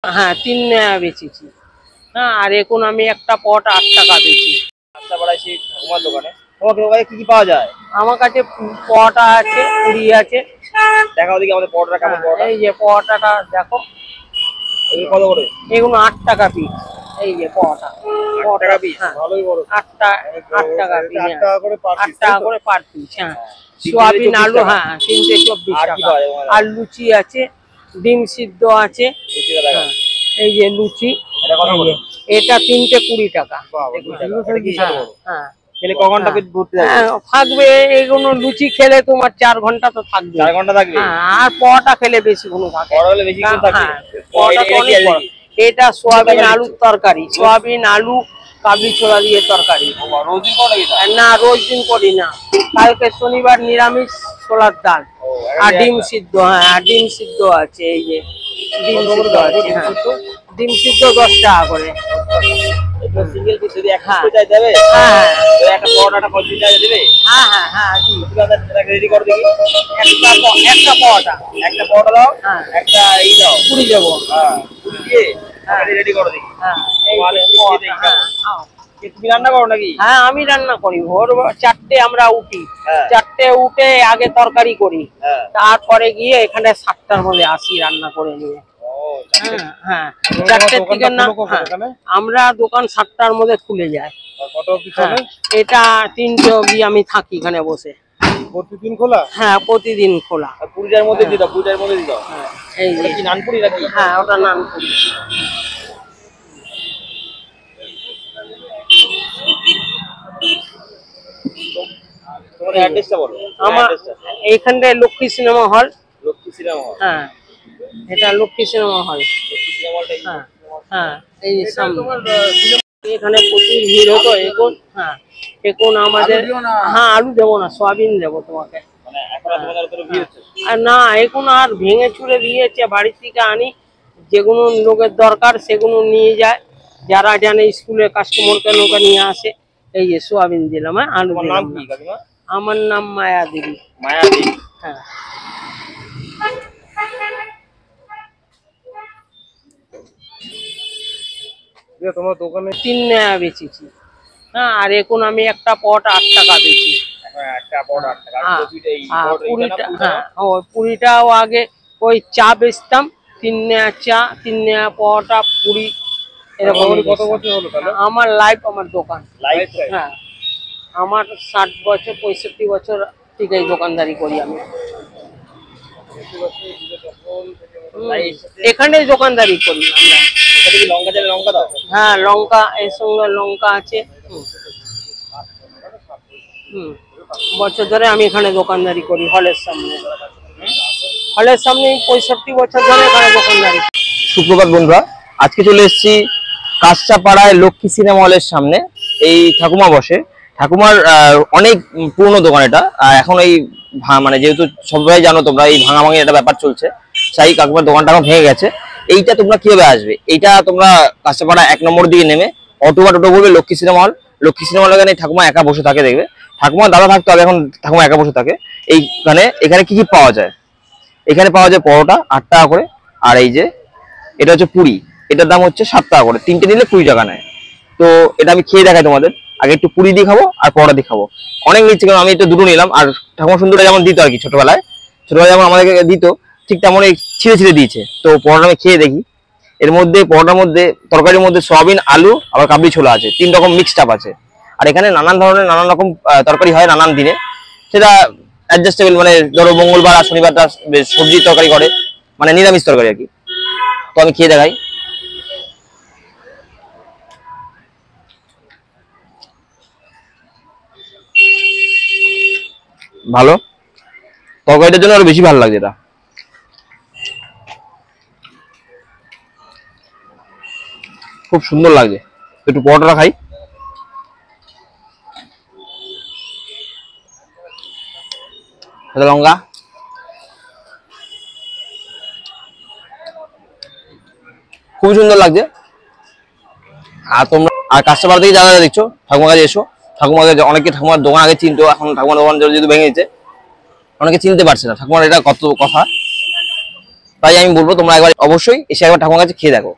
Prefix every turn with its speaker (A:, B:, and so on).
A: হ্যাঁ 3 নেয়া বেচেছি। হ্যাঁ আর এখন আমি একটা পট 8 টাকা বেচি।
B: আচ্ছা বাড়াইছি তোমার দোকানে। তোমার দোকানে কি কি পাওয়া যায়?
A: আমার কাছে পটা আছে, পুরি আছে।
B: দেখাও দেখি আমাদের পরোটা কেমন পরোটা।
A: এই যে পটাটা দেখো,
B: এগুলো কত করে?
A: এগুলো 8 টাকা পিস। এই যে পটা
B: 8 টাকা পিস, ভালোই বড়।
A: 8 টাকা পিস,
B: 8 টাকা করে পার
A: 8
B: পিস।
A: টাকা করে পার পিস। হ্যাঁ সোয়াবিন আলু, হ্যাঁ 324
B: আর কি
A: টাকা।
B: পাওয়া যায়?
A: আর লুচি আছে, ডিম সিদ্ধ আছে। হ্যাঁ এই যে লুচি,
B: এটা কত করে?
A: এটা 3টে 20 টাকা।
B: এটা কি সাথে বড়?
A: হ্যাঁ
B: খেলে ক ঘন্টা পেট ভর্তি থাকবে?
A: থাকবে। এগুলো লুচি খেলে তোমার 4 ঘন্টা তো থাকবে।
B: 4 ঘন্টা থাকবে?
A: আর পরোটা খেলে বেশিক্ষণ থাকে।
B: বড় হলে বেশিক্ষণ থাকে।
A: পরোটা তো অনেক বড়। এটা সোয়াবিন আলুর তরকারি, সোয়াবিন আলু কাবলি ছোলা দিয়ে তরকারি।
B: রোজ দিন করো এটা?
A: না রোজ দিন করি না, কালকে শনিবার নিরামিষ ছোলার ডাল আর ডিম সিদ্ধ। হ্যাঁ আর ডিম সিদ্ধ আছে। এই যে ডিম সিদ্ধ আছে। হ্যাঁ ডিম সিদ্ধ 10 টাকা করে।
B: এটা সিঙ্গেল পিস যদি এক পিস চাই দেবে?
A: হ্যাঁ
B: তো একটা পরোটাটা কত চাই দেবে?
A: হ্যাঁ হ্যাঁ হ্যাঁ জি।
B: এটা রেডি করে দেখি।
A: একটা পরোটা,
B: একটা পরোটা দাও,
A: হ্যাঁ
B: একটা এই দাও,
A: পুরি দেবো।
B: হ্যাঁ পুরি দিয়ে রেডি করে দেখি।
A: হ্যাঁ এই যে পরোটা, হ্যাঁ খাও।
B: তুমি রান্না করো নাকি?
A: হ্যাঁ আমি রান্না করি। ভোর 4টে আমরা উঠি,
B: হ্যাঁ।
A: 4টে উঠে আগে তরকারি করি,
B: হ্যাঁ।
A: তারপরে গিয়ে এখানে 7টার মধ্যে আসি রান্না করে নিয়ে। হ্যাঁ 4টের থেকে না, আমরা দোকান 7টার মধ্যে খুলে যায়।
B: কত অবধি চলে?
A: এটা 3টে অবধি আমি থাকি এখানে বসে।
B: প্রতিদিন খোলা?
A: হ্যাঁ প্রতিদিন খোলা।
B: পুরিটার মধ্যে দিয়ে দাও, পুরিটার মধ্যে দিয়ে দাও।
A: এই যে
B: কি নানপুরি নাকি?
A: হ্যাঁ ওটা নানপুরি।
B: তোমার অ্যাড্রেসটা বলো।
A: আমার এইখানটায় Lakshmi cinema hall.
B: Lakshmi cinema হল?
A: হ্যাঁ এটা Lakshmi cinema hall.
B: Lakshmi cinema হলটাই।
A: হ্যাঁ হ্যাঁ এই যে সামনে। এখানে প্রচুর ভিড় হতো এখন। হ্যাঁ এখন আমাদের, হ্যাঁ আলু দেবো না, সয়াবিন দেবো তোমাকে।
B: মানে এখন তোমাদের ভিতরে ভিড় হচ্ছে?
A: আর না এখন আর ভেঙে চুরে দিয়েছে, বাড়ি থেকে আনি, যেগুলো লোকের দরকার সেগুলো নিয়ে যায়, যারা জানে স্কুলে কাস্টমারকে লোকে নিয়ে আসে। এই যে সোয়াবিন দিলাম, হ্যাঁ আলু
B: তোমার
A: দিলাম
B: নাম কি কাকিমা?
A: আমার নাম মায়া দেবী।
B: মায়া দেবী?
A: হ্যাঁ
B: তোমার দোকানে
A: 3 নেয়া বেচেছি। হ্যাঁ আর এখন আমি একটা পট 8 টাকা বেচি।
B: একটা পরোটা 8 টাকা। আর
A: পুরিটা, হ্যাঁ ওই পুরিটাও আগে ওই চা বেচতাম, 3 নেয়া চা, 3 নেয়া পরোটা, পুরি এরকম।
B: কত বছর হলো তাহলে?
A: আমার লাইফ, আমার দোকান
B: লাইফ?
A: হ্যাঁ আমার 60 বছর 65 বছর থেকে এই দোকানদারি করি আমি। এখানেই দোকানদারি করি আমরা।
B: এখানে কি লঙ্কা চালে লঙ্কা দাও?
A: হ্যাঁ লঙ্কা, এর সঙ্গে লঙ্কা আছে। বছর ধরে আমি এখানে দোকানদারি করি হলের সামনে। হলের সামনে 65 বছর ধরে এখানে দোকানদারি।
B: সুপ্রভাত বন্ধুরা, আজকে চলে এসেছি কাঁচরাপাড়ায় লক্ষ্মী সিনেমা হলের সামনে। এই ঠাকুমা বসে, ঠাকুমার অনেক পুরনো দোকান এটা। এখন এই মানে যেহেতু সবাই জানো তোমরা, এই ভাঙাভাঙি একটা ব্যাপার চলছে, সেই কাকুমার দোকানটা এখন ভেঙে গেছে। এইটা তোমরা কিভাবে আসবে? এইটা তোমরা কাঁচরাপাড়া 1 নম্বর দিকে নেমে অটো বা টোটো বলবে Lakshmi cinema hall. Lakshmi cinema হল এখানে ঠাকুমা একা বসে থাকে, দেখবে ঠাকুমা দাদা থাকতো আগে, এখন ঠাকুমা একা বসে থাকে। এইখানে এখানে কি কি পাওয়া যায়? এখানে পাওয়া যায় পরোটা 8 টাকা করে, আর এই যে এটা হচ্ছে পুরি, এটার দাম হচ্ছে 7 টাকা করে। 3টে নিলে 20 টাকা নেয়। তো এটা আমি খেয়ে দেখাই তোমাদের। আগে একটু পুরি দিয়ে খাবো আর পরোটা দিয়ে খাবো। অনেক নিচ্ছে, কারণ আমি একটু দুটো নিলাম। আর ঠাকুমা সুন্দরটা যেমন দিত আর কি, ছোটবেলায় যেমন আমাদেরকে দিত, ঠিক তেমন ছিঁড়ে ছিঁড়ে দিয়েছে। তো পরোটা আমি খেয়ে দেখি। এর মধ্যে পরোটার মধ্যে, তরকারির মধ্যে সয়াবিন আলু আবার কাবলি ছোলা আছে, 3 রকম মিক্সড আপ আছে। আর এখানে নানান ধরনের নানান রকম তরকারি হয় নানান দিনে, সেটা অ্যাডজাস্টেবল। মানে ধরো মঙ্গলবার আর শনিবারটা সবজির তরকারি করে, মানে নিরামিষ তরকারি আর কি। তো আমি খেয়ে দেখাই। ভালো, তরকারিটার জন্য আরো বেশি ভালো লাগছে এটা। খুব সুন্দর লাগছে। একটু পরোটা খাই। লঙ্কা, খুবই সুন্দর লাগছে। আর তোমরা আর কাঁচরাপাড়া থেকে যারা দেখছো, ঠাকুমার কাছে এসো। ঠাকুমাকে অনেকে ঠাকুমার দোকান আগে চিনতো, এখন ঠাকুমার দোকান যেহেতু ভেঙে গেছে, অনেকে চিনতে পারছে না ঠাকুমার এটা কত কথা। তাই আমি বলবো তোমরা একবার অবশ্যই এসে একবার ঠাকুমার কাছে খেয়ে দেখো।